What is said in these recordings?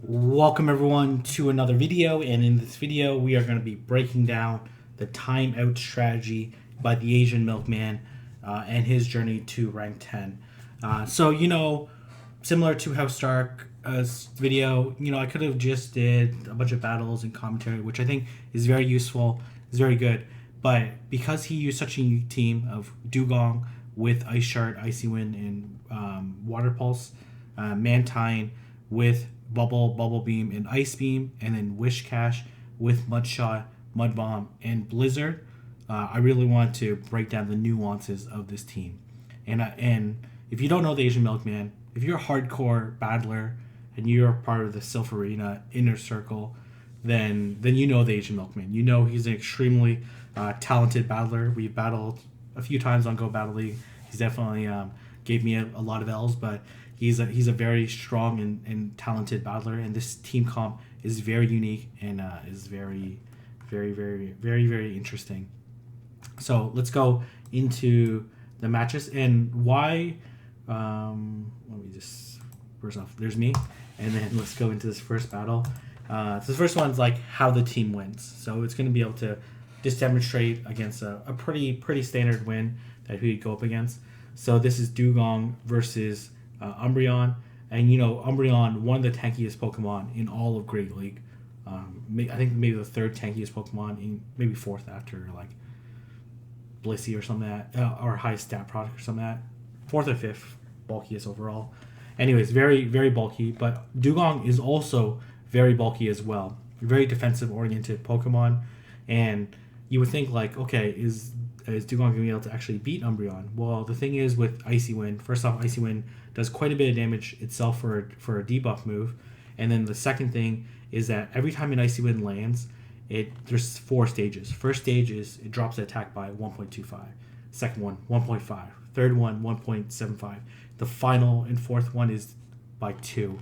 Welcome everyone to another video, and in this video we are going to be breaking down the timeout strategy by the Asian Milkman and his journey to rank 10. Similar to how Stark's video, I could have just did a bunch of battles and commentary, which I think is very useful, is very good. But because he used such a unique team of Dugong with Ice Shard, Icy Wind, and Water Pulse, Mantine with Bubble Beam, and Ice Beam, and then Wish Cash with Mud Shot, Mud Bomb, and Blizzard. I really want to break down the nuances of this team. And if you don't know the Asian Milkman, if you're a hardcore battler and you're part of the Sylph Arena inner circle, then you know the Asian Milkman. You know he's an extremely talented battler. We've battled a few times on Go Battle League. He's definitely gave me a lot of L's, but he's a very strong and talented battler, and this team comp is very unique and is very, very, very, very, very interesting. So let's go into the matches and why. Let me just first off, there's me, and then let's go into this first battle. So the first one's like how the team wins. So it's going to be able to just demonstrate against a pretty standard win that we go up against. So this is Dugong versus Umbreon, and Umbreon, one of the tankiest Pokemon in all of Great League. I think maybe the third tankiest Pokemon, in maybe fourth after like Blissey or something like that, or high stat product or something like that. Fourth or fifth bulkiest overall. Anyways, very very bulky, but Dugong is also very bulky as well. Very defensive oriented Pokemon, and you would think like, okay, is Dugong going to be able to actually beat Umbreon? Well, the thing is with Icy Wind, first off, Icy Wind does quite a bit of damage itself for a debuff move. And then the second thing is that every time an Icy Wind lands, there's 4 stages. First stage is it drops the attack by 1.25. Second one, 1.5. Third one, 1.75. The final and fourth one is by 2.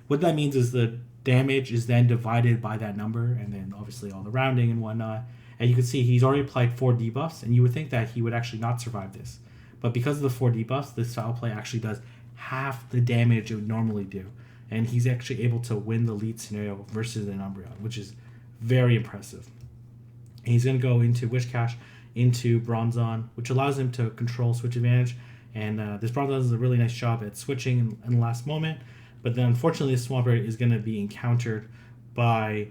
What that means is the damage is then divided by that number, and then obviously all the rounding and whatnot. And you can see he's already applied 4 debuffs, and you would think that he would actually not survive this. But because of the 4 debuffs, this style play actually does half the damage it would normally do. And he's actually able to win the lead scenario versus an Umbreon, which is very impressive. And he's going to go into Wish Cash, into Bronzong, which allows him to control switch advantage. And this Bronzong does a really nice job at switching in the last moment. But then unfortunately, this Swampert is going to be encountered by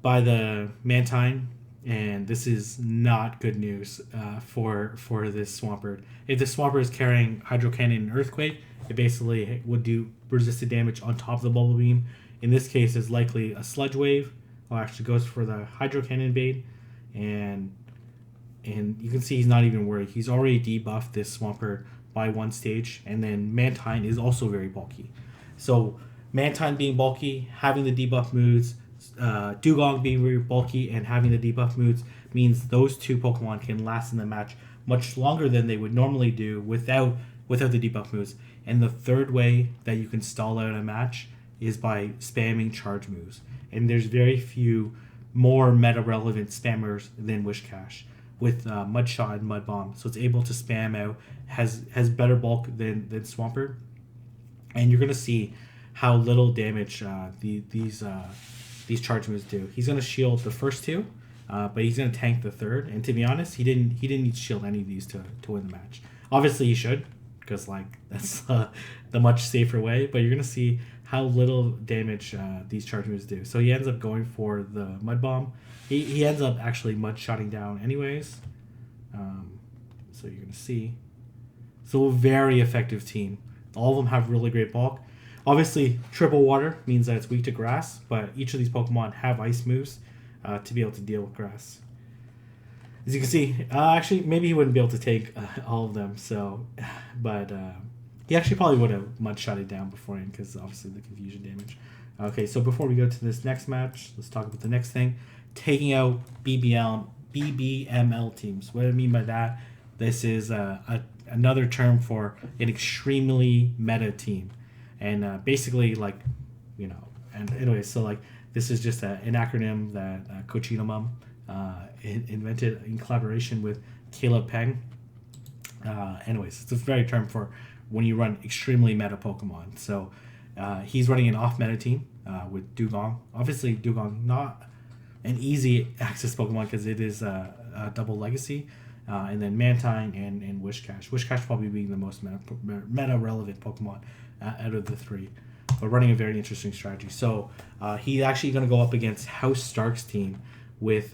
the Mantine. And this is not good news for this Swampert. If the Swampert is carrying Hydro Cannon and Earthquake, it basically would do resisted damage on top of the Bubble Beam. In this case, it's likely a Sludge Wave. Or actually goes for the Hydro Cannon bait. And you can see he's not even worried. He's already debuffed this Swampert by 1 stage. And then Mantine is also very bulky. So Mantine being bulky, having the debuff moves, Dugong being very bulky and having the debuff moves means those 2 Pokemon can last in the match much longer than they would normally do without the debuff moves. And the third way that you can stall out a match is by spamming charge moves. And there's very few more meta relevant spammers than Wish Cash with Mud Shot and Mud Bomb. So it's able to spam out, has better bulk than Swampert. And you're gonna see how little damage these charge moves do. He's gonna shield the first 2, but he's gonna tank the third. And to be honest, he didn't need to shield any of these to win the match. Obviously, he should, because that's the much safer way. But you're gonna see how little damage these charge moves do. So he ends up going for the Mud Bomb. He ends up actually mud shotting down anyways. So you're gonna see. So a very effective team. All of them have really great bulk. Obviously, triple water means that it's weak to grass, but each of these Pokemon have ice moves to be able to deal with grass. As you can see, actually, maybe he wouldn't be able to take all of them. But he actually probably would have mud shot it down beforehand because obviously the confusion damage. Okay, so before we go to this next match, let's talk about the next thing. Taking out BBML teams. What I mean by that, this is another term for an extremely meta team. And basically, and anyway, so this is just an acronym that Coachino Mum invented in collaboration with Caleb Peng. Anyways, it's a very term for when you run extremely meta Pokemon. So he's running an off-meta team, with Dugong. Obviously, Dugong not an easy access Pokemon because it is a double legacy. And then Mantine and Wishcash. Wishcash probably being the most meta relevant Pokemon out of the three. But running a very interesting strategy. So he's actually going to go up against House Stark's team with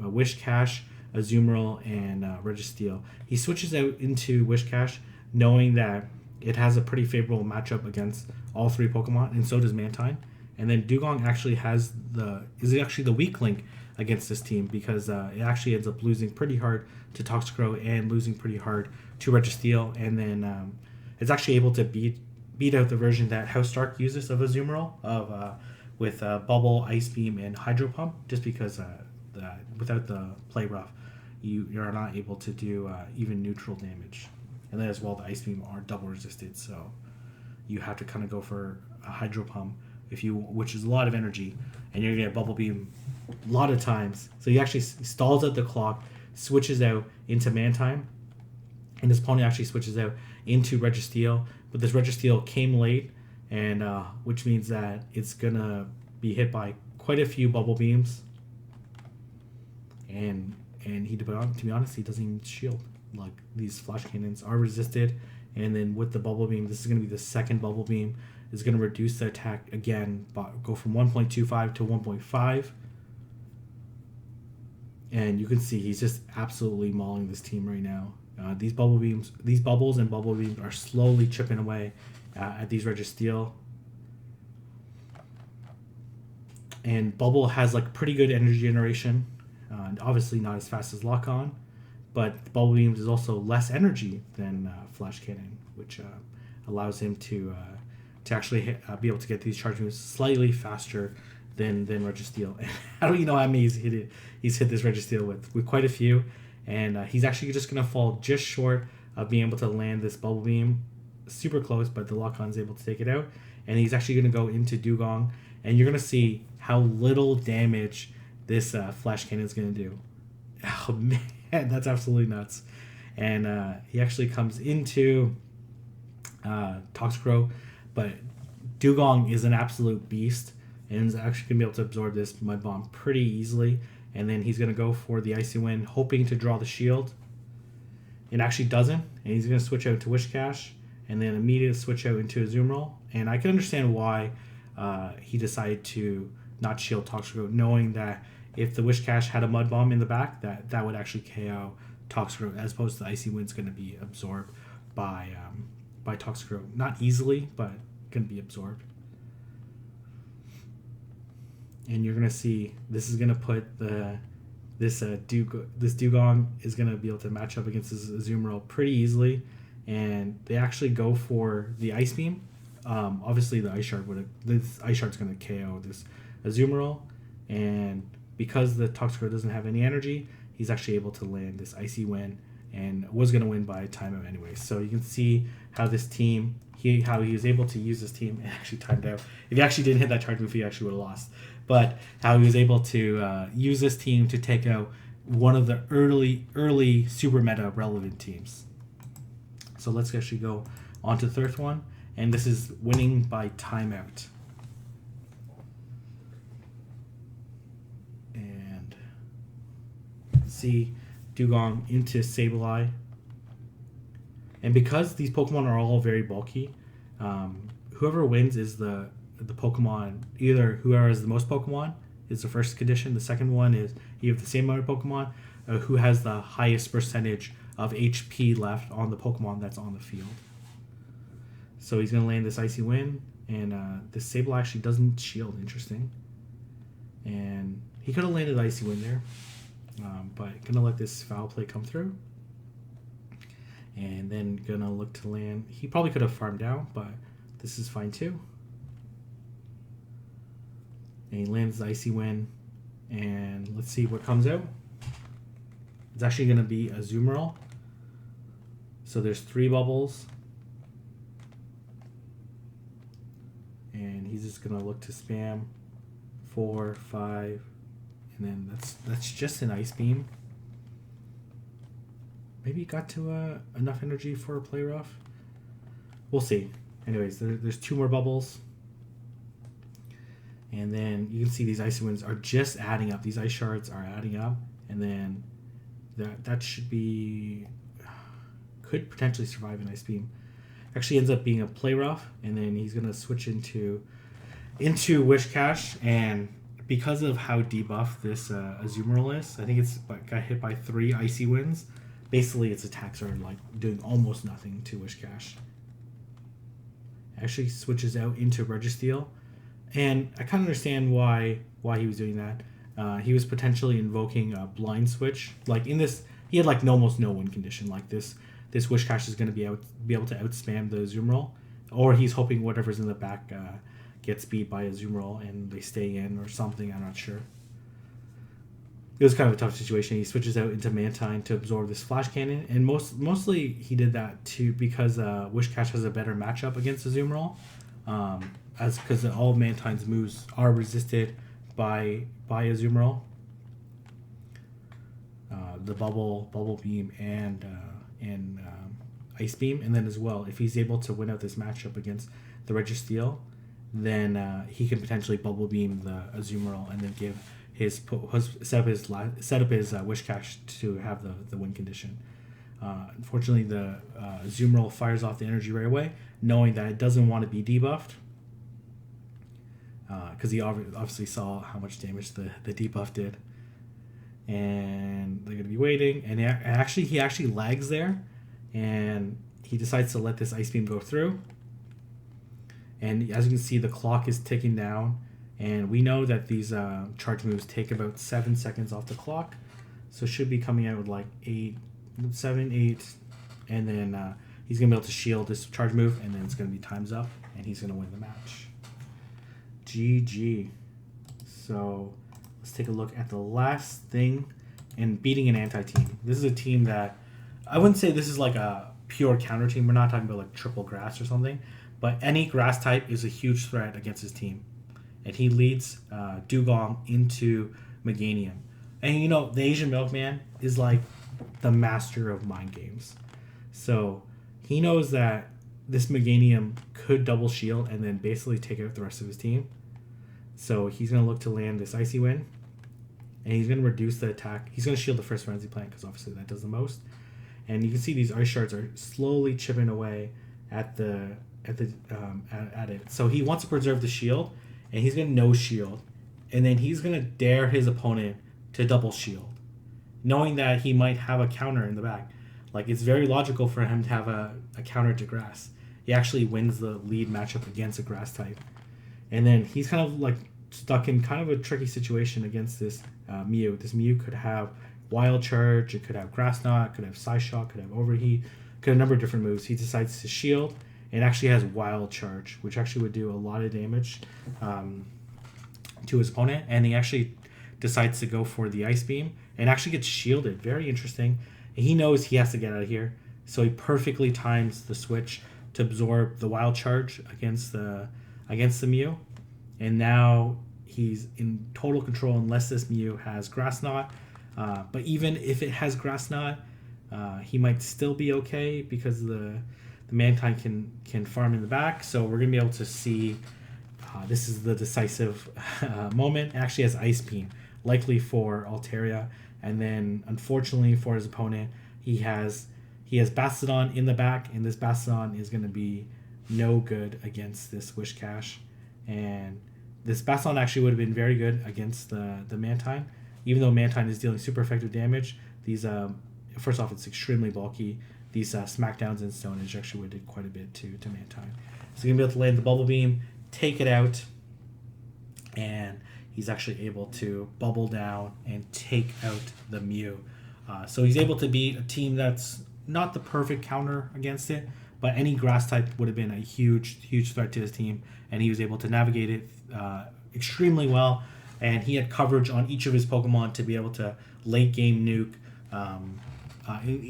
Wishcash, Azumarill, and Registeel. He switches out into Wishcash knowing that it has a pretty favorable matchup against all three Pokemon, and so does Mantine. And then Dugong actually is actually the weak link against this team because it actually ends up losing pretty hard to Toxicrow and losing pretty hard to Registeel, and then it's actually able to beat out the version that House Stark uses of Azumarill with Bubble, Ice Beam, and Hydro Pump, just because without the Play Rough, you're not able to do even neutral damage. And then as well, the Ice Beam are double resisted, so you have to kind of go for a Hydro Pump, which is a lot of energy, and you're going to get Bubble Beam a lot of times. So he actually stalls out the clock, switches out into Mantine, and his opponent actually switches out into Registeel, but this Registeel came late, and which means that it's going to be hit by quite a few Bubble Beams, and he, to be honest, he doesn't even shield. Like, these Flash Cannons are resisted, and then with the Bubble Beam, this is going to be the second Bubble Beam, is going to reduce the attack again, go from 1.25 to 1.5, and you can see he's just absolutely mauling this team right now. These bubbles and Bubble Beams are slowly chipping away at these Registeel. And Bubble has like pretty good energy generation, obviously not as fast as Lock On, but Bubble Beams is also less energy than Flash Cannon, which allows him to actually be able to get these charge moves slightly faster than Registeel. And how do you know how many he's hit this Registeel with quite a few, and he's actually just going to fall just short of being able to land this Bubble Beam, super close, but the Lock On's able to take it out, and he's actually going to go into Dugong, and you're going to see how little damage this Flash Cannon is going to do. Oh man, that's absolutely nuts. And he actually comes into Toxicrow, but Dugong is an absolute beast and is actually going to be able to absorb this Mud Bomb pretty easily. And then he's going to go for the Icy Wind, hoping to draw the shield. It actually doesn't, and he's going to switch out to Wishcash, and then immediately switch out into Azumarill. And I can understand why he decided to not shield Toxicrow, knowing that if the Wishcash had a Mud Bomb in the back, that would actually KO Toxicrow, as opposed to the Icy Wind's going to be absorbed by Toxicrow. Not easily, but going to be absorbed. And you're going to see this is going to put this Dugong is going to be able to match up against this Azumarill pretty easily, and they actually go for the Ice Beam. Obviously, this Ice Shard's going to KO this Azumarill, and because the Toxicrow doesn't have any energy, he's actually able to land this Icy Wind and was going to win by timeout anyway. So you can see how this team, how he was able to use this team and actually timed out. If he actually didn't hit that charge move, he actually would have lost. But how he was able to use this team to take out one of the early super meta relevant teams. So let's actually go on to the third one, and this is winning by timeout. And see Dugong into Sableye. And because these Pokemon are all very bulky, whoever wins is the Pokemon, either whoever has the most Pokemon is the first condition. The second one is you have the same amount of Pokemon, who has the highest percentage of HP left on the Pokemon that's on the field. So he's going to land this Icy Wind, and this Sableye actually doesn't shield. Interesting. And he could have landed Icy Wind there, but going to let this Foul Play come through. And then going to look to land. He probably could have farmed down, but this is fine too. And he lands the Icy Wind, and let's see what comes out. It's actually going to be a Azumarill. So there's 3 bubbles. And he's just going to look to spam 4, 5, and then that's just an Ice Beam. Maybe he got to enough energy for a Play Rough. We'll see. Anyways, there's 2 more bubbles. And then you can see these icy winds are just adding up. These ice shards are adding up, and then that should be, could potentially survive an ice beam. Actually ends up being a play rough, and then he's gonna switch into Wish Cache, and because of how debuffed this Azumarill is, I think it's got hit by 3 icy winds. Basically, its attacks are like doing almost nothing to Wish Cache. Actually switches out into Registeel, and I kind of understand why he was doing that. He was potentially invoking a blind switch. Like in this, he had like almost no win condition. Like this Wish Cache is going to be able to outspam the Azumarill, or he's hoping whatever's in the back gets beat by Azumarill and they stay in or something. I'm not sure. It was kind of a tough situation. He switches out into Mantine to absorb this Flash Cannon, and mostly he did that too because Wish Cache has a better matchup against Azumarill, as because all of Mantine's moves are resisted by Azumarill. The bubble beam and ice beam, and then as well, if he's able to win out this matchup against the Registeel, then he can potentially bubble beam the Azumarill and then give set up his Wish Cache to have the win condition. Unfortunately, the Azumarill fires off the energy right away, knowing that it doesn't want to be debuffed, because he obviously saw how much damage the debuff did. And they're going to be waiting, and he actually lags there, and he decides to let this Ice Beam go through. And as you can see, the clock is ticking down, and we know that these charge moves take about 7 seconds off the clock, so it should be coming out with like 7, 8, and then he's going to be able to shield this charge move, and then it's going to be time's up, and he's going to win the match. GG. So let's take a look at the last thing in beating an anti-team. This is a team that, I wouldn't say this is like a pure counter team. We're not talking about like triple grass or something, but any grass type is a huge threat against his team. And he leads Dugong into Meganium. And you know, the Asian Milkman is like the master of mind games. So he knows that this Meganium could double shield and then basically take out the rest of his team. So he's going to look to land this Icy Wind, and he's going to reduce the attack. He's going to shield the first Frenzy Plant because obviously that does the most. And you can see these ice shards are slowly chipping away at it. So he wants to preserve the shield, and he's going to no shield, and then he's going to dare his opponent to double shield, knowing that he might have a counter in the back. Like, it's very logical for him to have a counter to grass. He actually wins the lead matchup against a grass type. And then he's kind of like stuck in kind of a tricky situation against this Mew. This Mew could have Wild Charge, it could have Grass Knot, it could have Psy Shock, could have Overheat, could have a number of different moves. He decides to shield and actually has Wild Charge, which actually would do a lot of damage to his opponent. And he actually decides to go for the Ice Beam and actually gets shielded. Very interesting. And he knows he has to get out of here, so he perfectly times the switch to absorb the Wild Charge against the Mew. And now he's in total control unless this Mew has Grass Knot. But even if it has Grass Knot, he might still be okay because the Mantine can farm in the back. So we're going to be able to see this is the decisive moment. It actually has Ice Beam, likely for Altaria. And then, unfortunately for his opponent, he has Bastodon in the back, and this Bastodon is going to be no good against this Wish Cache. And this Bastodon actually would have been very good against the Mantine, even though Mantine is dealing super effective damage. These first off, it's extremely bulky. These Smackdowns and Stone Edge actually would have did quite a bit to Mantine. So you're going to be able to land the Bubble Beam, take it out, and he's actually able to bubble down and take out the Mew. So he's able to beat a team that's not the perfect counter against it, but any grass type would have been a huge, huge threat to his team, and he was able to navigate it extremely well, and he had coverage on each of his Pokemon to be able to late game nuke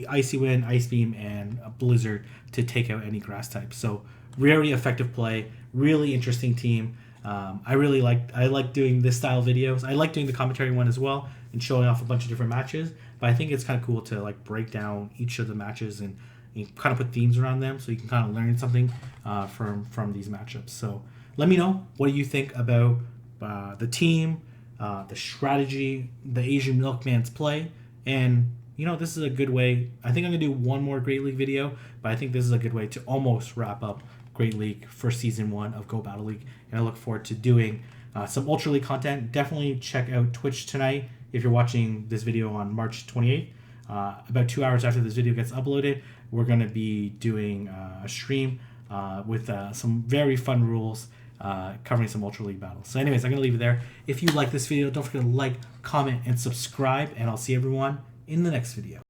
Icy Wind, Ice Beam, and a Blizzard to take out any grass type. So very effective play, really interesting team. I like doing this style of videos. I like doing the commentary one as well and showing off a bunch of different matches. But I think it's kind of cool to like break down each of the matches and kind of put themes around them so you can kind of learn something from these matchups. So let me know what do you think about the team, the strategy, the Asian Milkman's play, and this is a good way. I think I'm gonna do one more Great League video, but I think this is a good way to almost wrap up Great League for season 1 of Go Battle League, and I look forward to doing some Ultra League content. Definitely check out Twitch tonight if you're watching this video on March 28th. About 2 hours after this video gets uploaded, we're going to be doing a stream with some very fun rules covering some Ultra League battles. So anyways, I'm going to leave it there. If you like this video, don't forget to like, comment, and subscribe, and I'll see everyone in the next video.